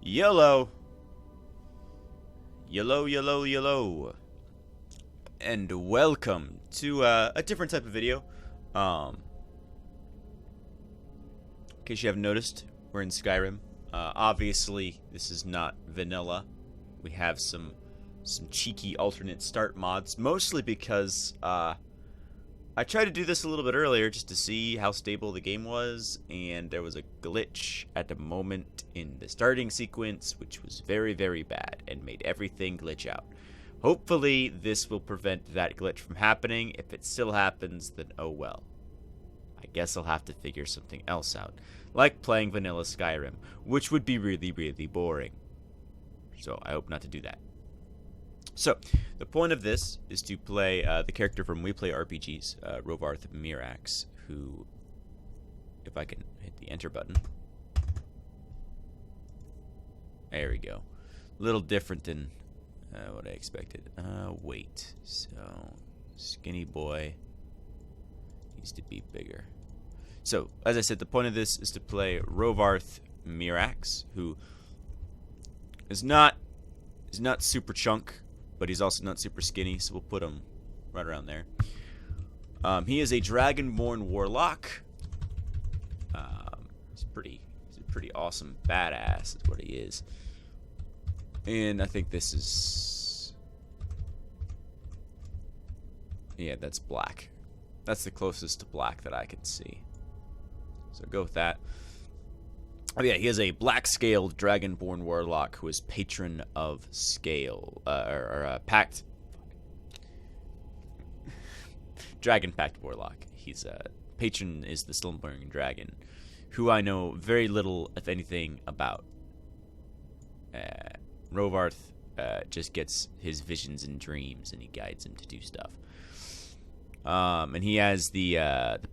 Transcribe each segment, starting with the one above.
YOLO! YOLO, YOLO, YOLO! And welcome to a different type of video. In case you haven't noticed, we're in Skyrim. Obviously, this is not vanilla. We have some cheeky alternate start mods, mostly because I tried to do this a little bit earlier just to see how stable the game was, and there was a glitch at the moment in the starting sequence, which was very, very bad and made everything glitch out. Hopefully, this will prevent that glitch from happening. If it still happens, then oh well. I guess I'll have to figure something else out, like playing vanilla Skyrim, which would be really, really boring. So I hope not to do that. So, the point of this is to play the character from We Play RPGs, Rovarthening, who, if I can hit the enter button. There we go. A little different than what I expected. Wait. So, skinny boy needs to be bigger. So, as I said, the point of this is to play Rovarthening, who is not super chunk, but he's also not super skinny, so we'll put him right around there. He is a dragonborn warlock. He's a pretty awesome badass is what he is. And I think this is... yeah, that's black. That's the closest to black that I can see. So go with that. Oh yeah, he is a black-scaled dragonborn warlock who is patron of scale, pact. Dragon pact warlock. He's patron is the slumbering dragon, who I know very little, if anything, about. Rovarth just gets his visions and dreams, and he guides him to do stuff. And he has the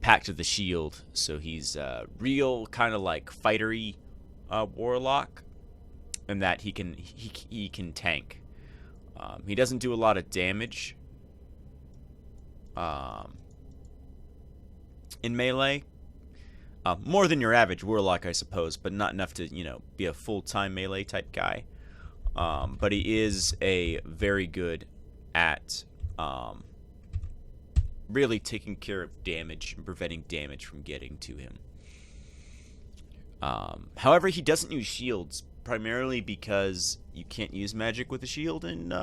Pact of the Shield, so he's real kind of like fightery warlock, in that he can tank. He doesn't do a lot of damage in melee. More than your average warlock, I suppose, but not enough to be a full-time melee type guy. But he is a very good at really taking care of damage and preventing damage from getting to him. However, he doesn't use shields, primarily because you can't use magic with a shield in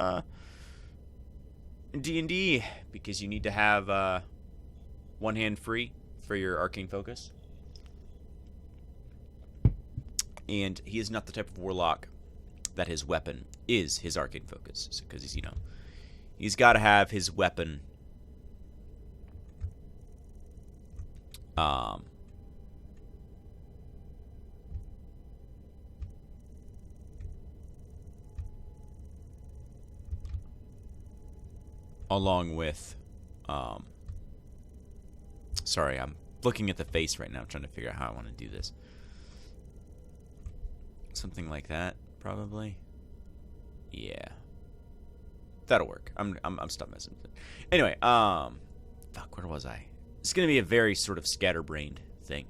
D&D, because you need to have one hand free for your arcane focus. And he is not the type of warlock that his weapon is his arcane focus, because he's got to have his weapon along with sorry, I'm looking at the face right now, trying to figure out how I want to do this. Something like that, probably. Yeah, that'll work. I'm stop messing with it. Anyway, fuck, where was I? It's gonna be a very sort of scatterbrained thing.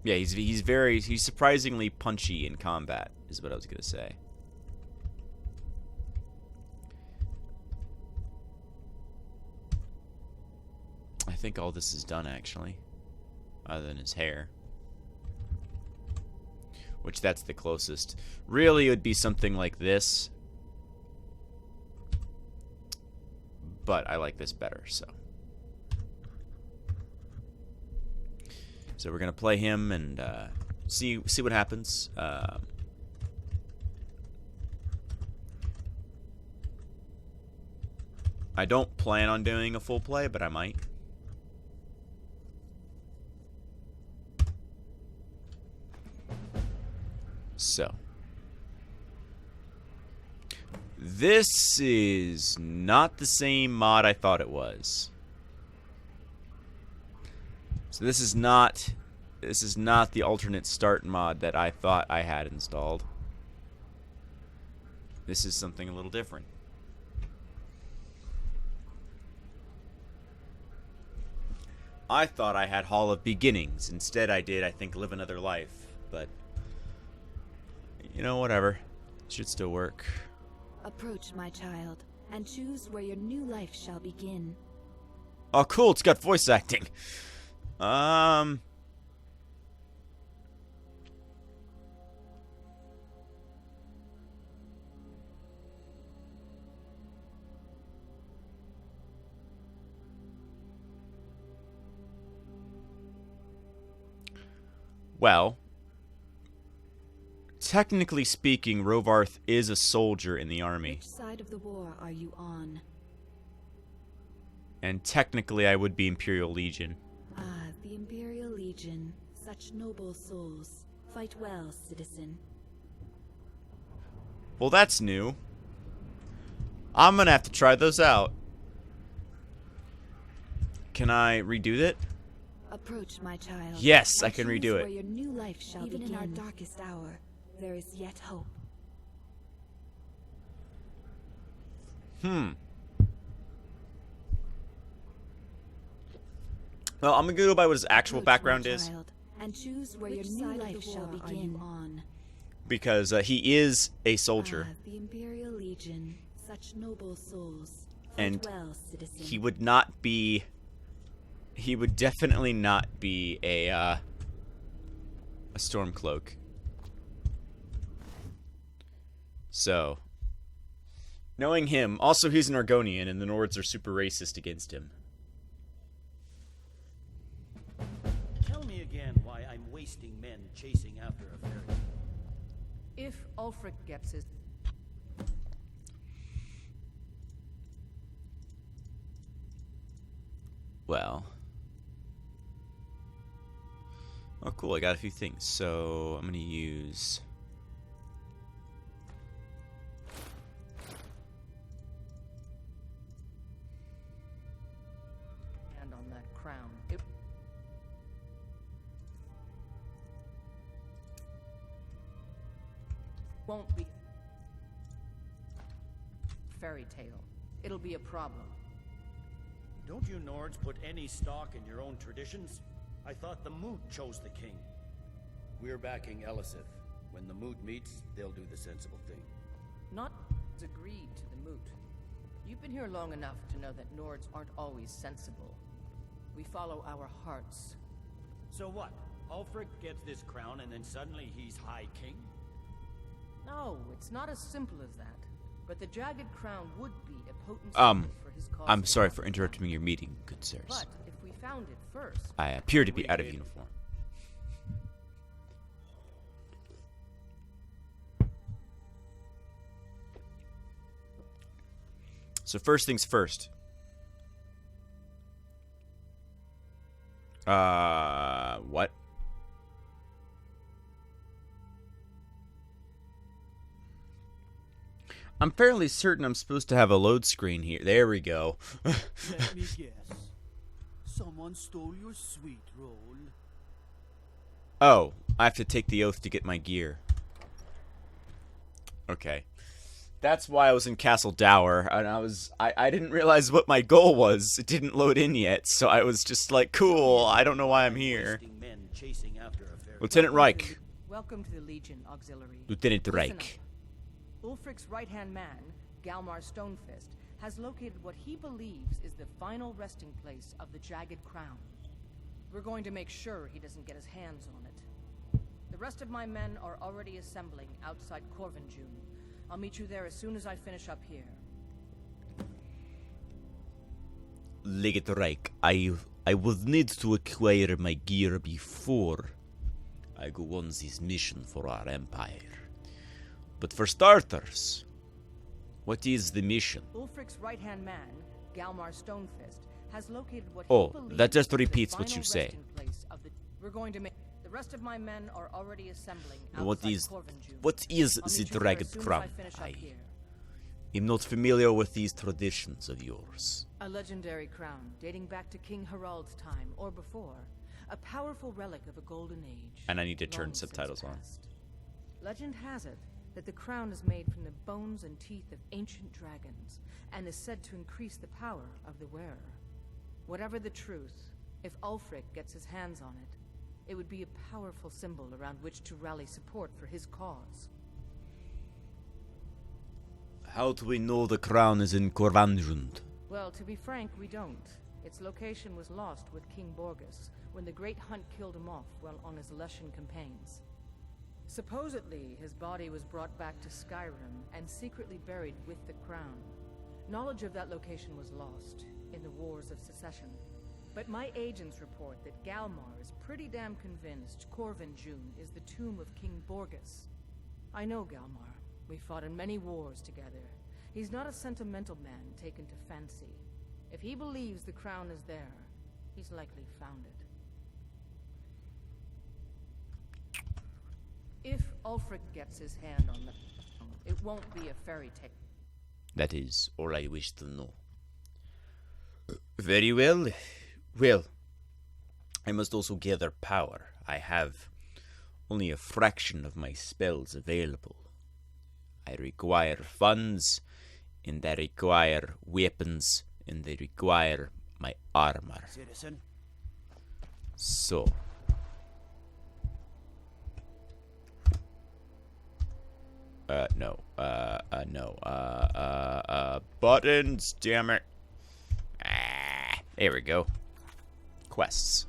Yeah, he's surprisingly punchy in combat, is what I was gonna say. I think all this is done, actually, other than his hair, which that's the closest. Really, it would be something like this, but I like this better, so we're gonna play him and see what happens. I don't plan on doing a full play, but I might. So, this is not the same mod I thought it was. So this is not the alternate start mod that I thought I had installed. This is something a little different. I thought I had Hall of Beginnings. Instead, I did, I think, Live Another Life. But, you know, whatever. It should still work. Approach, my child, and choose where your new life shall begin. Oh, cool. It's got voice acting. Well, technically speaking, Rovarth is a soldier in the army. Which side of the war are you on? And technically, I would be Imperial Legion. Ah, the Imperial Legion. Such noble souls. Fight well, citizen. Well, that's new. I'm gonna have to try those out. Can I redo it? Approach, my child. Yes, I can choose redo where it. your new life shall begin. Even in our darkest hour, there is yet hope. Well, I'm gonna go by what his actual background is. And choose where your new life shall begin on. Because he is a soldier. Ah, the Imperial Legion, such noble souls. And well, citizen. he would not be... He would definitely not be a Stormcloak. So, knowing him, also he's an Argonian, and the Nords are super racist against him. Tell me again why I'm wasting men chasing after a fairy. If Ulfric gets his... Well... Oh, cool, I got a few things. So, I'm gonna use... hand on that crown. It won't be fairy tale. It'll be a problem. Don't you Nords put any stock in your own traditions? I thought the Moot chose the king. We're backing Elisif. When the Moot meets, they'll do the sensible thing. Not agreed to the moot. You've been here long enough to know that Nords aren't always sensible. We follow our hearts. So what? Ulfric gets this crown and then suddenly he's High King? No, it's not as simple as that. But the jagged crown would be a potent symbol for his cause. I'm sorry for interrupting your meeting, good sirs. But if we found it first... I appear to be out of uniform. So first things first. What? I'm fairly certain I'm supposed to have a load screen here. There we go. Let me guess. Someone stole your sweet roll. Oh, I have to take the oath to get my gear. Okay. That's why I was in Castle Dower, and I didn't realize what my goal was. It didn't load in yet, so I was just like, cool, I don't know why I'm here. Lieutenant Reich. Welcome to the Legion Auxiliary. Lieutenant Reich. Ulfric's right-hand man, Galmar Stonefist, has located what he believes is the final resting place of the Jagged Crown. We're going to make sure he doesn't get his hands on it. The rest of my men are already assembling outside Corvinjune. I'll meet you there as soon as I finish up here. Legate Reich, I will need to acquire my gear before I go on this mission for our empire. But for starters, what is the mission? Ulfric's right-hand man, Galmar Stonefist, has located what he believes that just is the repeats what final you say. resting place of the... We're going to make... The rest of my men are already assembling outside What is Corvinjune. the I'll meet you there Dragon as soon as Crown? I finish up here. I'm not familiar with these traditions of yours. A legendary crown dating back to King Harald's time or before. A powerful relic of a golden age. And I need to turn long since subtitles on. past. Legend has it that the crown is made from the bones and teeth of ancient dragons and is said to increase the power of the wearer. Whatever the truth, If Ulfric gets his hands on it, it would be a powerful symbol around which to rally support for his cause. How do we know the crown is in Korvanjund? Well, to be frank, we don't. Its location was lost with King Borgus when the Great Hunt killed him off while on his Lushan campaigns. Supposedly, his body was brought back to Skyrim and secretly buried with the crown. Knowledge of that location was lost in the Wars of Secession. But my agents report that Galmar is pretty damn convinced Korvanjund is the tomb of King Borgus. I know Galmar. We fought in many wars together. He's not a sentimental man taken to fancy. If he believes the crown is there, he's likely found it. If Ulfric gets his hand on the crown, it won't be a fairy tale. That is all I wish to know. Very well. Well, I must also gather power. I have only a fraction of my spells available. I require funds, and I require weapons, and they require my armor. Citizen. So. No. Buttons, damn it. There we go. Quests.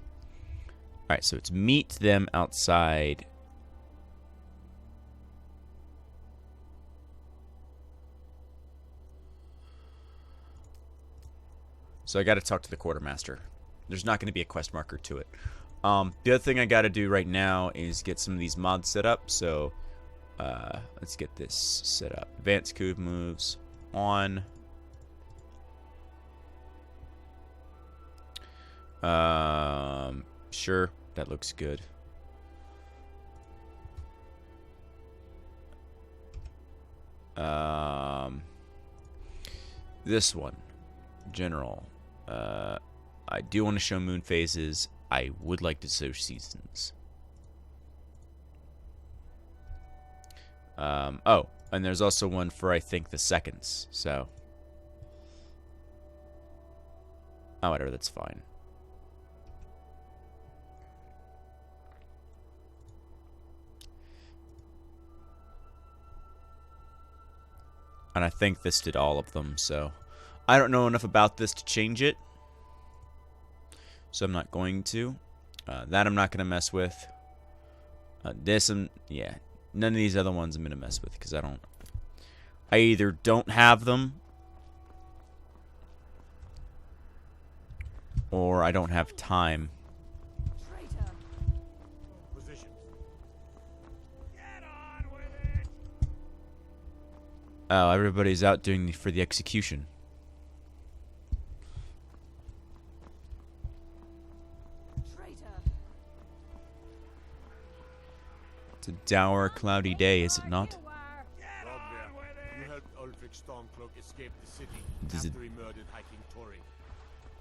Alright, so it's meet them outside. So I gotta talk to the quartermaster. There's not gonna be a quest marker to it. The other thing I gotta do right now is get some of these mods set up, so let's get this set up. Advanced coup moves on. Sure, that looks good. This one, general. I do want to show moon phases. I would like to show seasons. Oh, and there's also one for, I think, the seconds, so. Oh, whatever, that's fine. And I think this did all of them, so. I don't know enough about this to change it. So I'm not going to. That I'm not going to mess with. Yeah. None of these other ones I'm going to mess with because I either don't have them or I don't have time. Traitor. Position. Get on with it. Oh, everybody's out doing for the execution. It's a dour, cloudy day, is it not? You helped Ulfric Stormcloak escape the city Does after he murdered High King Thorin.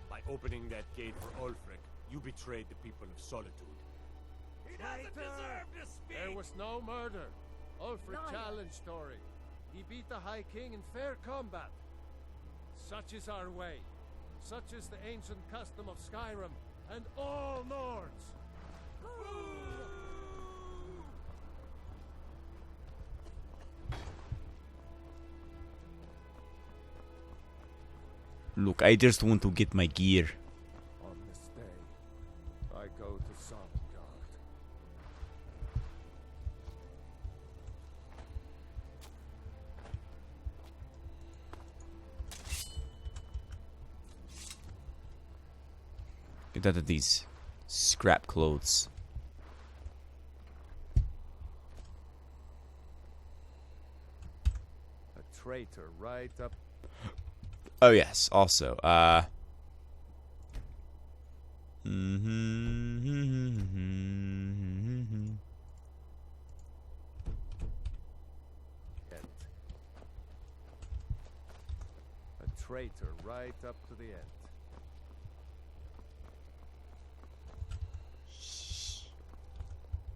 By opening that gate for Ulfric, you betrayed the people of Solitude. He doesn't deserve to speak. There was no murder. Ulfric challenged Thorin. He beat the High King in fair combat. Such is our way. Such is the ancient custom of Skyrim and all Nords. Look, I just want to get my gear. On this day, I go to Sovngarde. Get out of these scrap clothes. A traitor right up. Oh yes, also, A traitor right up to the end.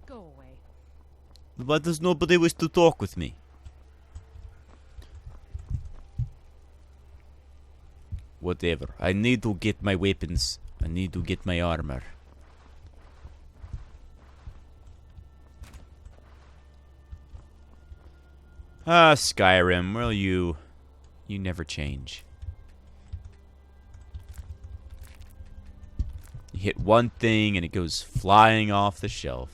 Go away. why does nobody wish to talk with me? Whatever. I need to get my weapons. I need to get my armor. Ah, Skyrim, will you never change. You hit one thing and it goes flying off the shelf.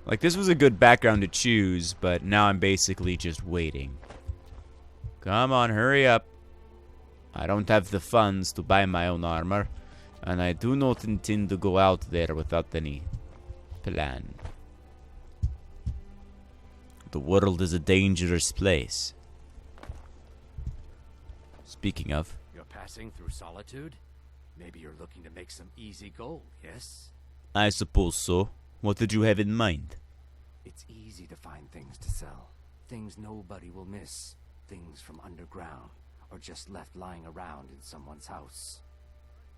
Like, this was a good background to choose, but now I'm basically just waiting. Come on, hurry up. I don't have the funds to buy my own armor, and I do not intend to go out there without any plan. The world is a dangerous place. Speaking of... You're passing through solitude? Maybe you're looking to make some easy gold, yes? I suppose so. What did you have in mind? It's easy to find things to sell. Things nobody will miss. Things from underground, or just left lying around in someone's house.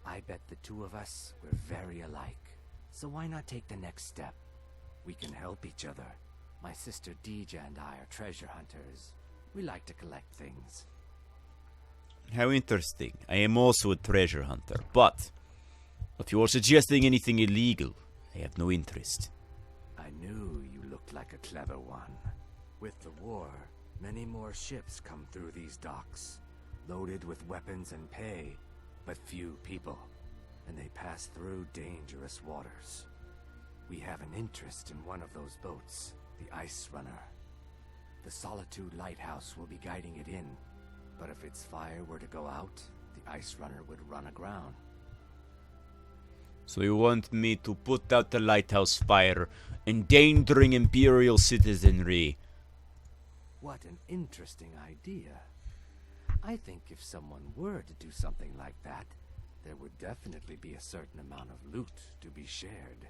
I bet the two of us, we're very alike. So why not take the next step? We can help each other. My sister Deja and I are treasure hunters. We like to collect things. How interesting. I am also a treasure hunter, but if you are suggesting anything illegal, I have no interest. I knew you looked like a clever one. With the war, many more ships come through these docks, loaded with weapons and pay, but few people, and they pass through dangerous waters. We have an interest in one of those boats, the Ice Runner. The Solitude Lighthouse will be guiding it in, but if its fire were to go out, the Ice Runner would run aground. So you want me to put out the lighthouse fire, endangering Imperial citizenry? What an interesting idea. I think if someone were to do something like that, there would definitely be a certain amount of loot to be shared.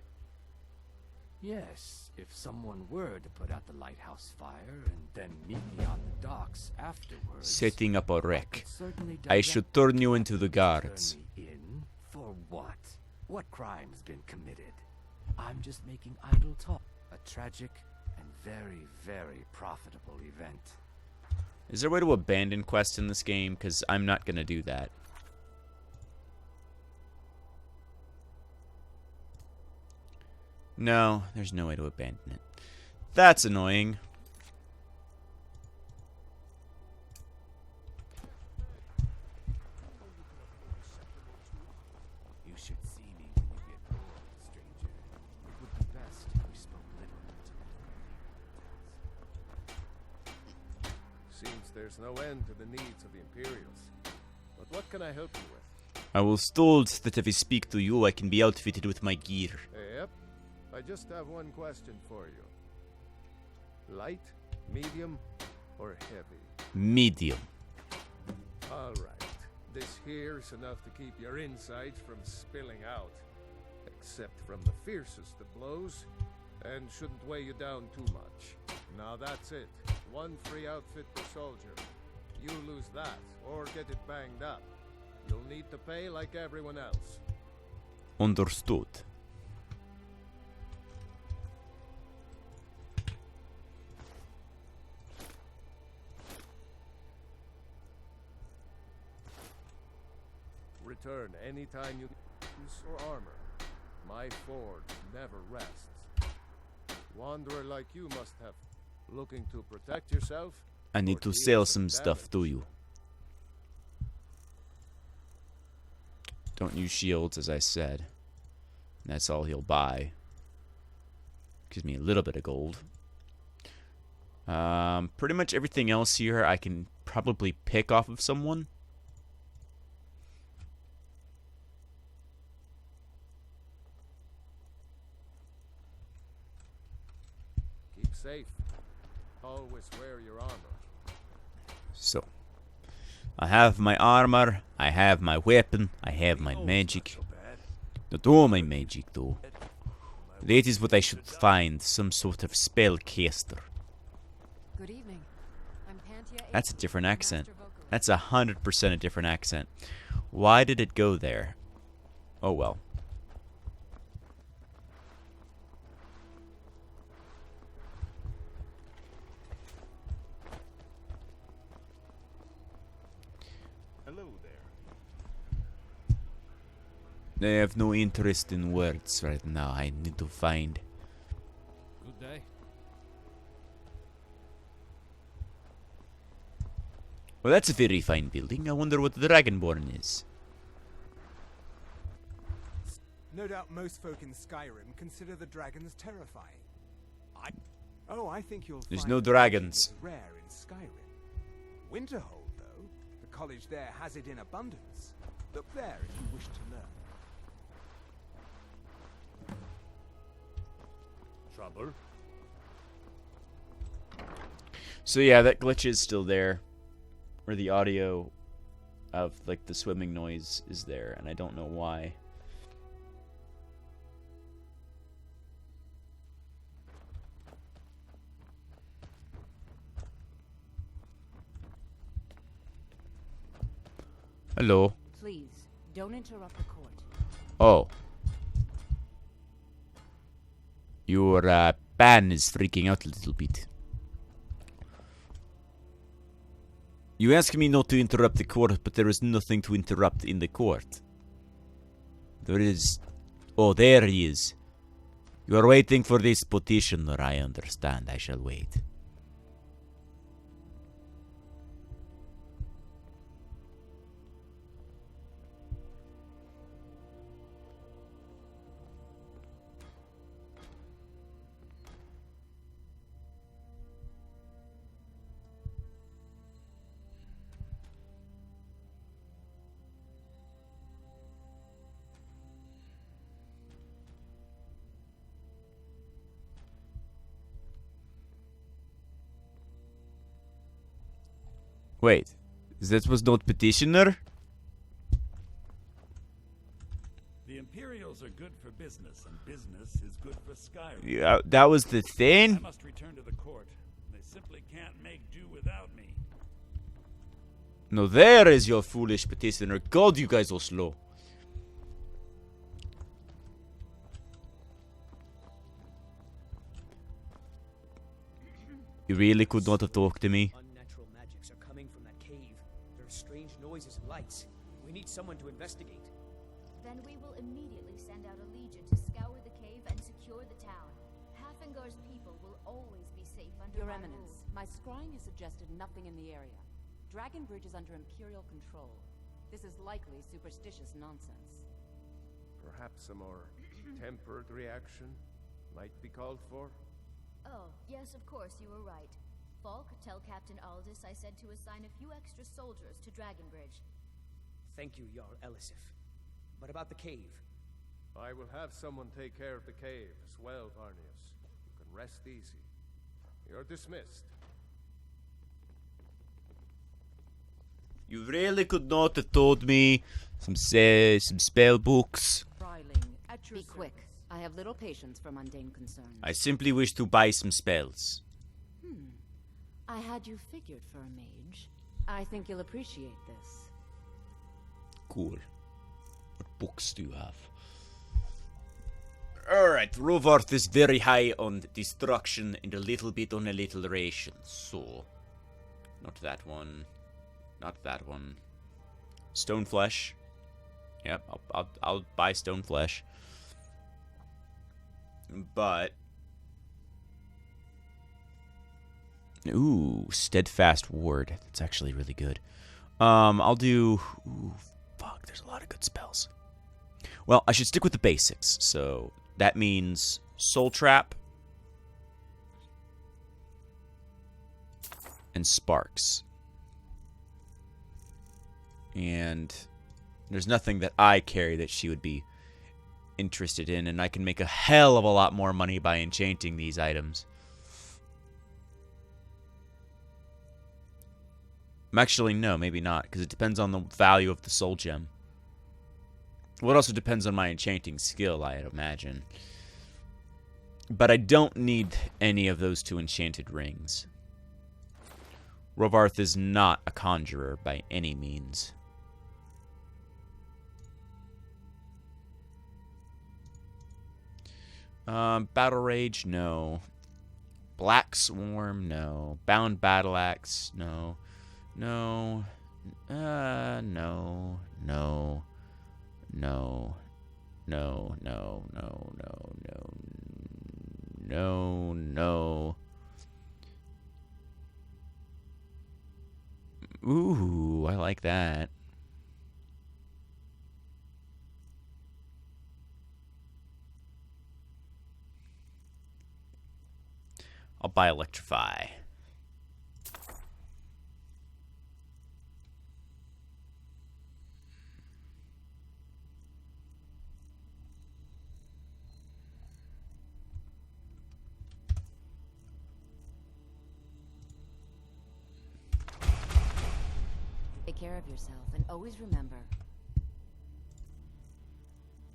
Yes, if someone were to put out the lighthouse fire and then meet me on the docks afterwards... Setting up a wreck. certainly I should turn you into the guards. Turn me in? For what? What crime's been committed? I'm just making idle talk. A tragic and very, very profitable event. Is there a way to abandon quests in this game? Because I'm not going to do that. No, there's no way to abandon it. That's annoying. You should see me when you get bored, stranger. It would be best if we spoke little intimately. Seems there's no end to the needs of the Imperials. But what can I help you with? I was told that if I speak to you, I can be outfitted with my gear. Yep. I just have one question for you. Light, medium, or heavy? Medium. All right. This here's enough to keep your insides from spilling out. Except from the fiercest of blows, and shouldn't weigh you down too much. Now that's it. One free outfit per soldier. You lose that, or get it banged up. You'll need to pay like everyone else. Understood. Return anytime you use or armor. My forge never rests. Wanderer like you must have. Looking to protect yourself? I need to sell some stuff to you. Don't use shields, as I said. And that's all he'll buy. Gives me a little bit of gold. Pretty much everything else here I can probably pick off of someone. Keep safe. Always wear your armor. So, I have my armor, I have my weapon, I have my magic. Not all my magic, though. That is what I should find, some sort of spellcaster. Good evening. I'm Pantia. That's a different accent. Master Vocal. That's 100% a different accent. Why did it go there? Oh well. Hello there. I have no interest in words right now. I need to find. Good day. Well, that's a very fine building. I wonder what the Dragonborn is. No doubt most folk in Skyrim consider the dragons terrifying. I think you'll There's find no that dragons. is rare in Skyrim. Winterhold, though, the college there has it in abundance. Look there if you wish to learn. Trouble? So yeah, that glitch is still there. Or the audio of like the swimming noise is there, and I don't know why. Hello. Please, don't interrupt the court. Oh. Your pan is freaking out a little bit. You ask me not to interrupt the court, but there is nothing to interrupt in the court. There is... Oh, there he is. You are waiting for this petitioner, I understand. I shall wait. Wait, that was not petitioner? The Imperials are good for business, and business is good for Skyrim. Yeah, that was the I thing? must return to the court. They simply can't make do without me. No, there is your foolish petitioner. God, you guys are slow. You really could not have talked to me? Unnatural magics are coming from that cave. There are strange noises and lights. We need someone to investigate. Then we will immediately send out a legion to scour the cave and secure the town. Hafengar's people will always be safe under Your my Eminence, rule. my scrying has suggested nothing in the area. Dragonbridge is under Imperial control. This is likely superstitious nonsense. Perhaps a more tempered reaction might be called for? Oh, yes, of course, you were right. Falk, tell Captain Aldous I said to assign a few extra soldiers to Dragonbridge. Thank you, Jarl Elisif. But about the cave? I will have someone take care of the cave as well, Varnius. You can rest easy. You're dismissed. You really could not have told me some spell books. Fryling, at your Be quick. I have little patience for mundane concerns. I simply wish to buy some spells. I had you figured for a mage. I think you'll appreciate this. Cool. What books do you have? Alright, Rovarth is very high on destruction and a little bit on alliteration. So, not that one. Not that one. Stone flesh. Yep, I'll buy stone flesh. But ooh, steadfast ward. That's actually really good. I'll do. Ooh, fuck. There's a lot of good spells. Well, I should stick with the basics. So that means soul trap and sparks. And there's nothing that I carry that she would be interested in, and I can make a hell of a lot more money by enchanting these items. Actually, no, maybe not, because it depends on the value of the soul gem. Well, it also depends on my enchanting skill, I'd imagine. But I don't need any of those two enchanted rings. Rovarth is not a conjurer by any means. Battle Rage, no. Black Swarm, no. Bound Battle Axe, no. No. No. No. No. No. No. No. No. No. No. Ooh, I like that. I'll buy Electrify. Take care of yourself and always remember.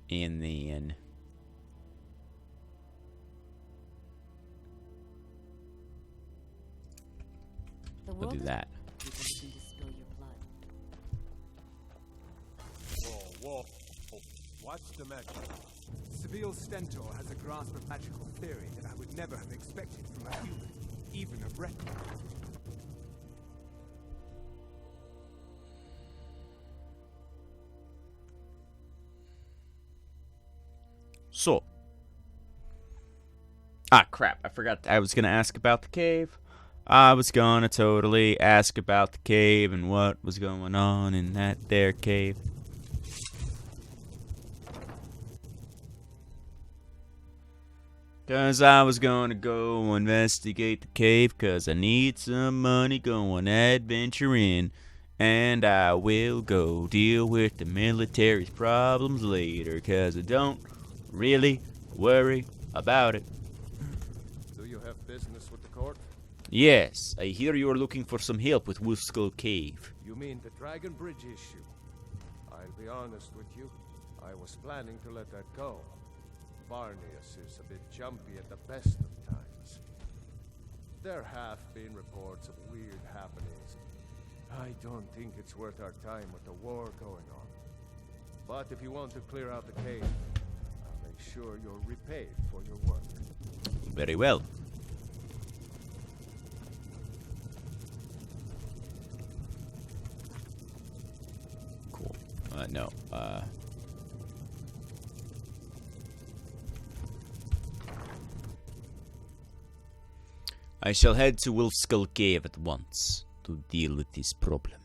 In the end. We'll do that. Whoa. Watch the magic. Seville Stentor has a grasp of magical theory that I would never have expected from a human, even a Breton. So. Crap. I forgot. I was going to ask about the cave. I was going to totally ask about the cave and what was going on in that there cave. Cause I was going to go investigate the cave cause I need some money going adventuring. And I will go deal with the military's problems later cause I don't really worry about it. Do you have business with the court? Yes, I hear you are looking for some help with Wolf Skull Cave. You mean the Dragon Bridge issue? I'll be honest with you. I was planning to let that go. Varnius is a bit jumpy at the best of times. There have been reports of weird happenings. I don't think it's worth our time with the war going on. But if you want to clear out the cave, I'll make sure you're repaid for your work. Very well. Cool. No. I shall head to Wolf Skull Cave at once to deal with this problem.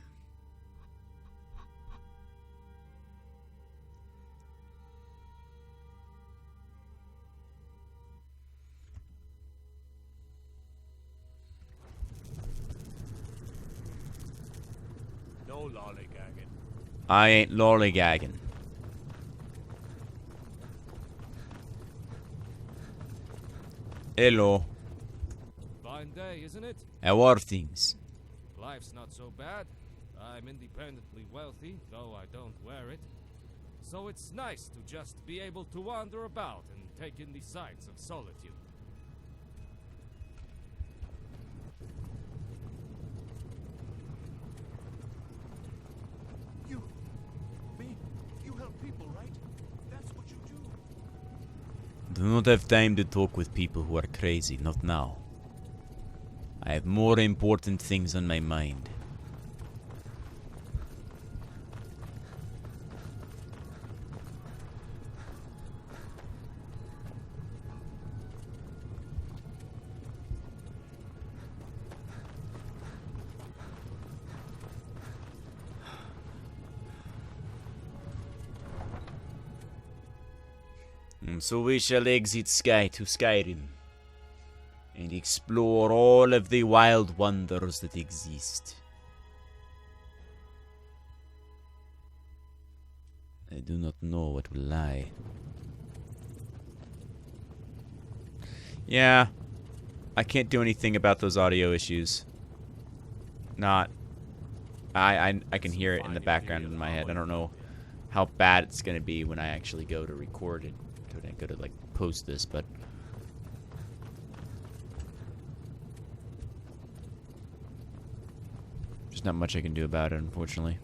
No lollygagging. I ain't lollygagging. Hello. Fine day, isn't it? How are things? Life's not so bad. I'm independently wealthy, though I don't wear it. So it's nice to just be able to wander about and take in the sights of solitude. You help people, right? That's what you do. Do not have time to talk with people who are crazy, not now. I have more important things on my mind. So we shall exit Sky to Skyrim and explore all of the wild wonders that exist. I do not know what will lie. Yeah, I can't do anything about those audio issues. Not. I can hear it in the background in my head. I don't know how bad it's gonna be when I actually go to record it. When I go to like post this, but there's not much I can do about it, unfortunately.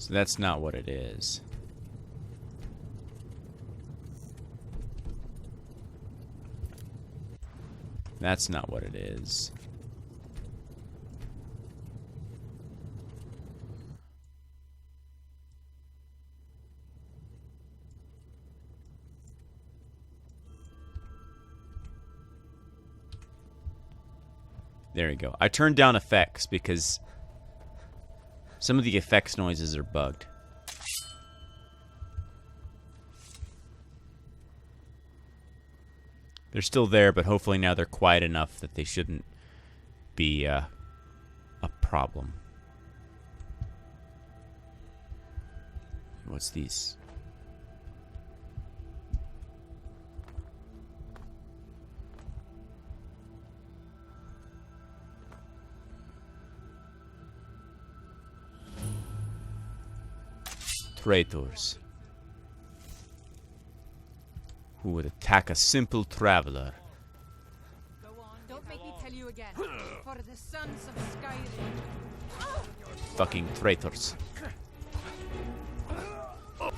So that's not what it is. That's not what it is. There you go. I turned down effects because some of the effects noises are bugged. They're still there, but hopefully now they're quiet enough that they shouldn't be a problem. What's these? Traitors. Who would attack a simple traveler? Don't make me tell you again. For the sons of Skyrim. Fucking traitors. A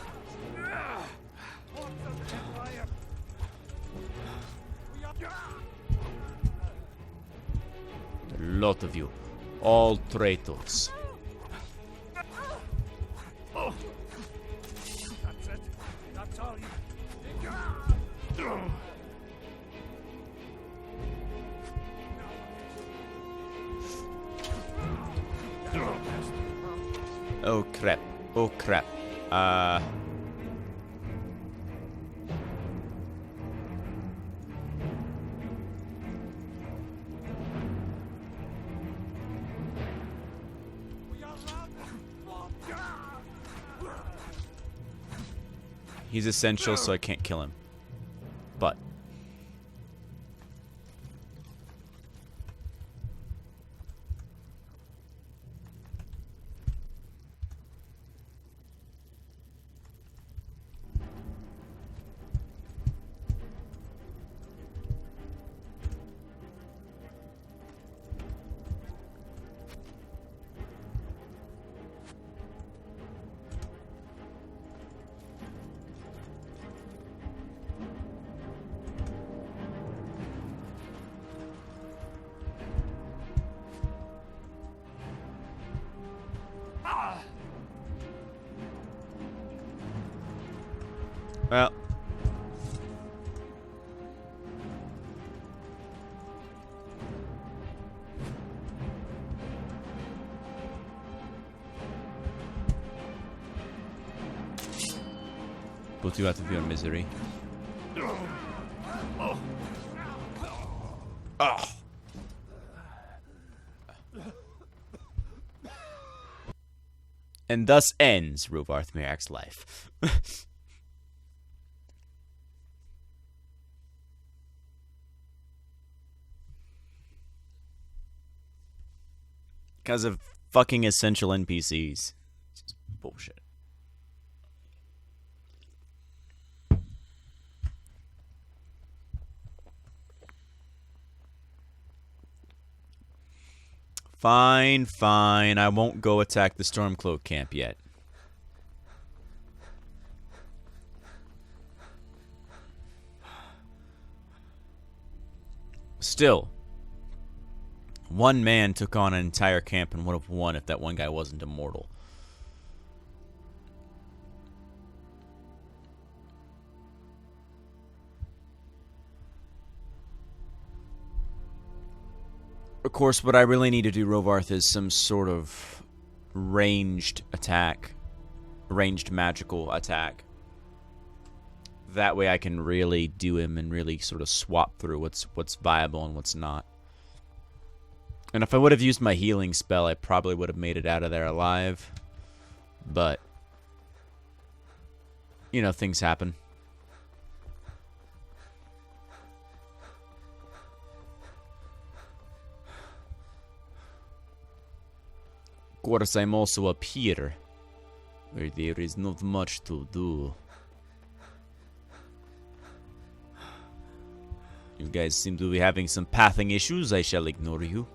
lot of you. All traitors. That's it. That's all you. Oh crap. Oh crap. He's essential, so I can't kill him. But well, put you out of your misery. Ah. And thus ends Rovarthening's life. Because of fucking essential NPCs. It's just bullshit. Fine, fine. I won't go attack the Stormcloak camp yet. Still, one man took on an entire camp and would have won if that one guy wasn't immortal. Of course, what I really need to do, Rovarth, is some sort of ranged attack. Ranged magical attack. That way I can really do him and really sort of swap through what's viable and what's not. And if I would have used my healing spell, I probably would have made it out of there alive. But, you know, things happen. Of course, I'm also up here, where there is not much to do. You guys seem to be having some pathing issues. I shall ignore you.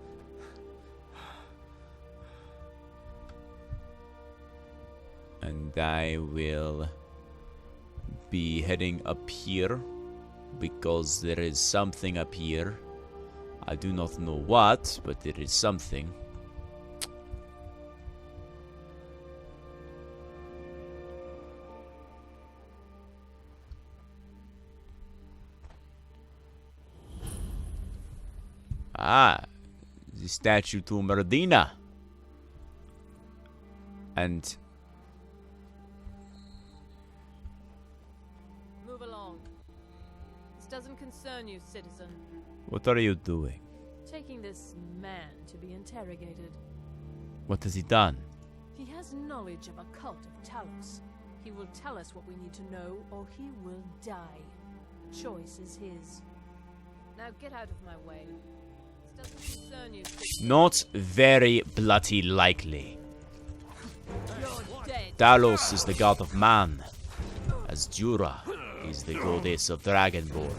And I will be heading up here because there is something up here. I do not know what, but there is something. Ah, the statue to Merdina. And Move along. This doesn't concern you, citizen. what are you doing? Taking this man to be interrogated. What has he done? He has knowledge of a cult of Talos. He will tell us what we need to know, or he will die. Choice is his. Now get out of my way. This doesn't concern you, citizen. Not very bloody likely. You're dead. Talos is the god of man, as Jura is the goddess of Dragonborn.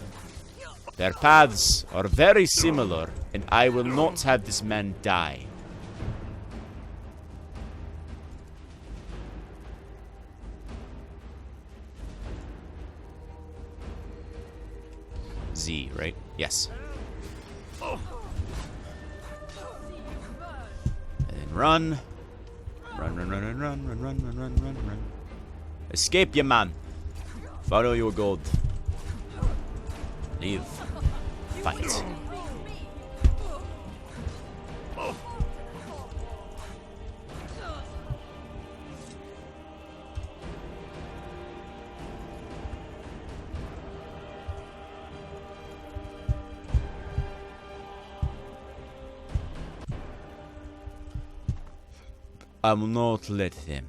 Their paths are very similar, and I will not have this man die. Z, right? Yes. And then run. Run, run, run, run, run, run, run, run, run, run, run. Escape, you man. Follow your god. Live. Fight. I will not let them.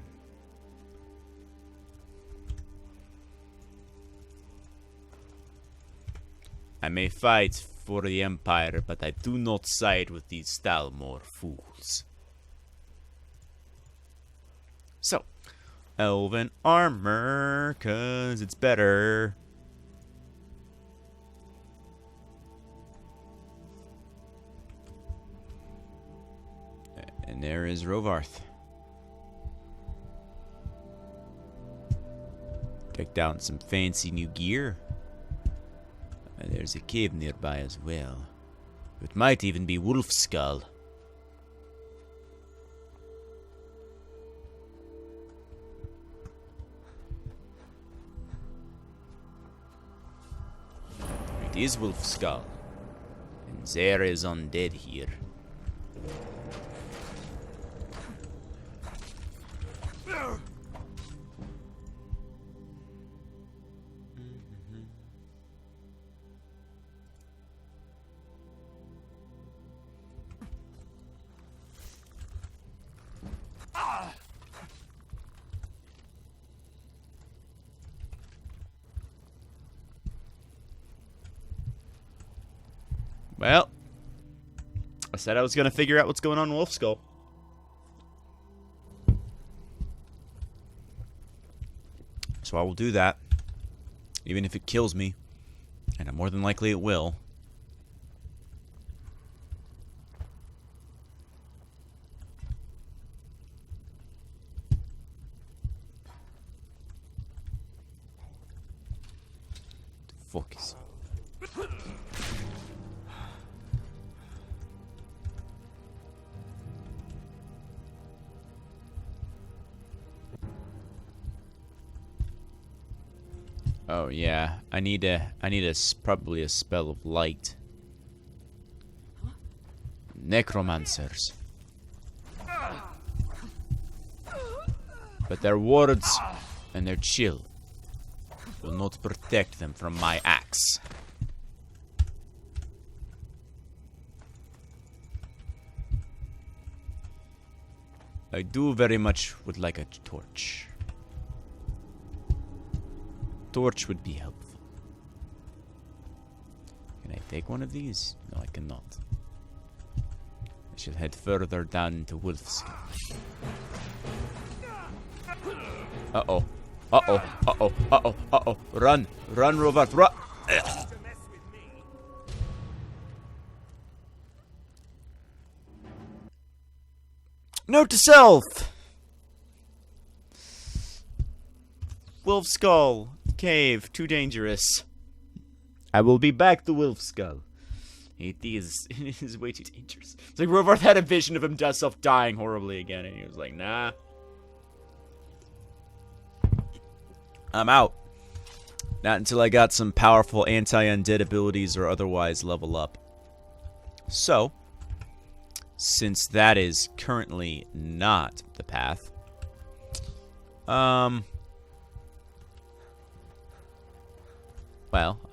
I may fight for the Empire, but I do not side with these Stalmor fools. So, elven armor, 'cause it's better. And there is Rovarth. Checked out some fancy new gear. And there's a cave nearby as well. It might even be Wolf's Skull. It is Wolf's Skull. And there is undead here. Well, I said I was going to figure out what's going on in Wolf's Skull. So I will do that, even if it kills me, and more than likely it will. Focus. Oh yeah, I need probably a spell of light. Necromancers. But their words and their chill will not protect them from my axe. I do very much would like a torch. Torch would be helpful. Can I take one of these? No, I cannot. I should head further down into Wolf's. Uh-oh. Uh-oh. Uh-oh. Uh-oh. Uh-oh. Run. Run, Robert. Run. Note to self. Wolf Skull cave, too dangerous. I will be back to Wolf Skull. It is way too dangerous. It's like Rovarth had a vision of himself dying horribly again, and he was like, nah. I'm out. Not until I got some powerful anti-undead abilities or otherwise level up. So, since that is currently not the path, well,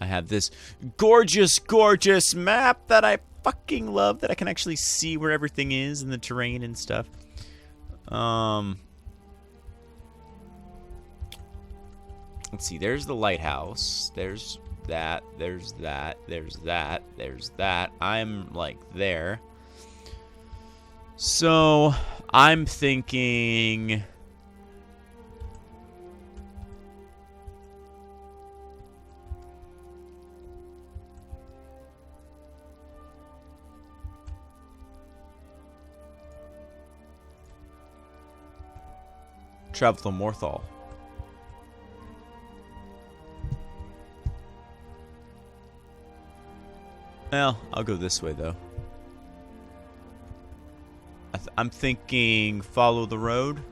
I have this gorgeous, gorgeous map that I fucking love, that I can actually see where everything is and the terrain and stuff. Let's see, there's the lighthouse. There's that, there's that, there's that, there's that. I'm, like, there. So, I'm thinking... travel to Morthal. Well, I'll go this way, though. I'm thinking follow the road.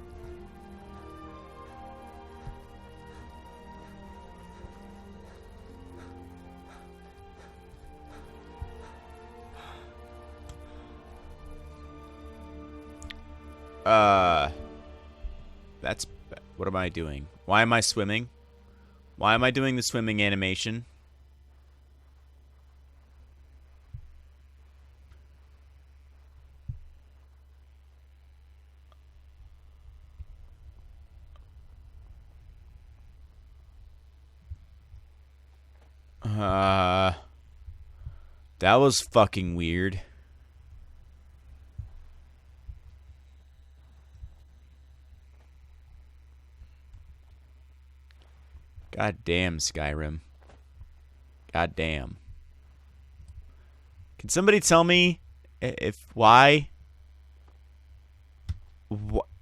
That's... what am I doing? Why am I swimming? Why am I doing the swimming animation? That was fucking weird. God damn, Skyrim. God damn. Can somebody tell me if why?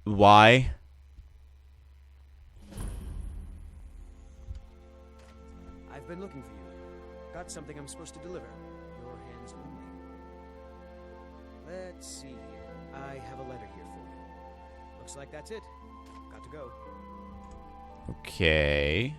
Why? I've been looking for you. Got something I'm supposed to deliver. Your hands only. Let's see here. I have a letter here for you. Looks like that's it. Got to go. Okay.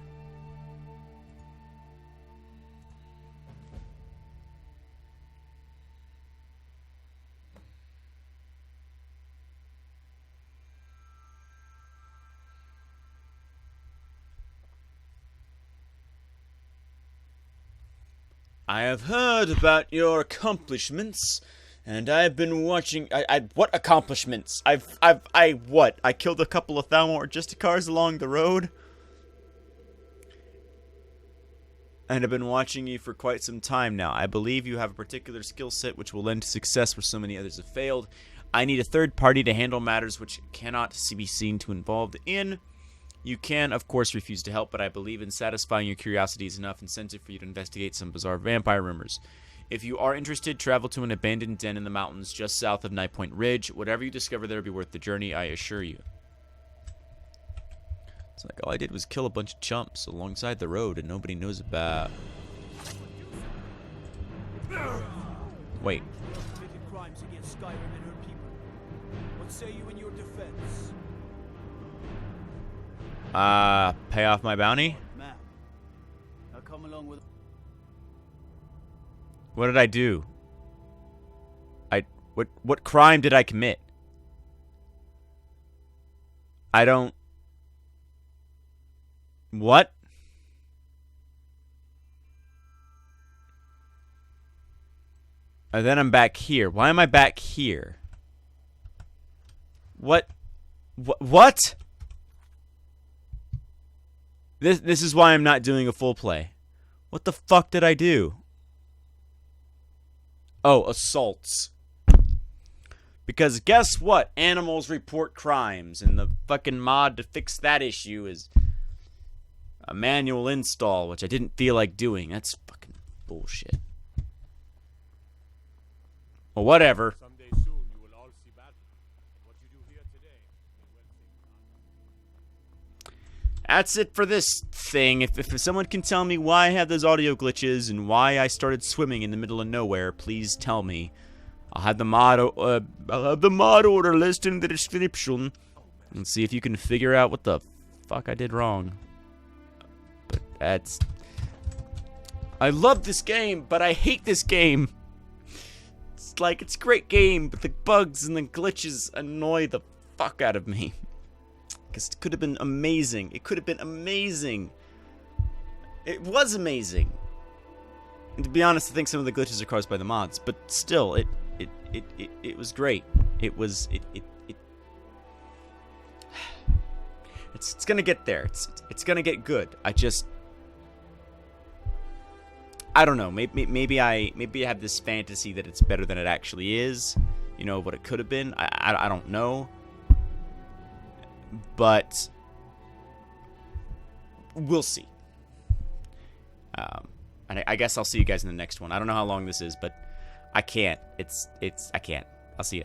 I have heard about your accomplishments, and I've been watching. What accomplishments? What? I killed a couple of Thalmor Justicars along the road, and I've been watching you for quite some time now. I believe you have a particular skill set which will lend to success where so many others have failed. I need a third party to handle matters which cannot be seen to involved in. You can, of course, refuse to help, but I believe in satisfying your curiosity is enough incentive for you to investigate some bizarre vampire rumors. If you are interested, travel to an abandoned den in the mountains just south of Night Point Ridge. Whatever you discover there will be worth the journey, I assure you. It's like all I did was kill a bunch of chumps alongside the road and nobody knows about. Wait. Committed crimes against Skyrim and her people. What say you in your defense? Pay off my bounty? Man, I'll come along with... What did I do? What crime did I commit? I don't... What? And then I'm back here. Why am I back here? What? What? This is why I'm not doing a full play. What the fuck did I do? Oh, assaults. Because guess what? Animals report crimes, and the fucking mod to fix that issue is a manual install, which I didn't feel like doing. That's fucking bullshit. Well, whatever. Someday soon you will all see battle. What you do here today may well that's it for this thing. If someone can tell me why I have those audio glitches and why I started swimming in the middle of nowhere, please tell me. I'll have the mod order list in the description, and see if you can figure out what the fuck I did wrong. But that's... I love this game, but I hate this game. It's like, it's a great game, but the bugs and the glitches annoy the fuck out of me. Because it could have been amazing. It could have been amazing. It was amazing. And to be honest, I think some of the glitches are caused by the mods, but still, it was great. It's gonna get there. It's gonna get good. I don't know. Maybe I have this fantasy that it's better than it actually is. You know what it could have been. I don't know. But we'll see. And I guess I'll see you guys in the next one. I don't know how long this is, but I can't. I can't. I'll see you.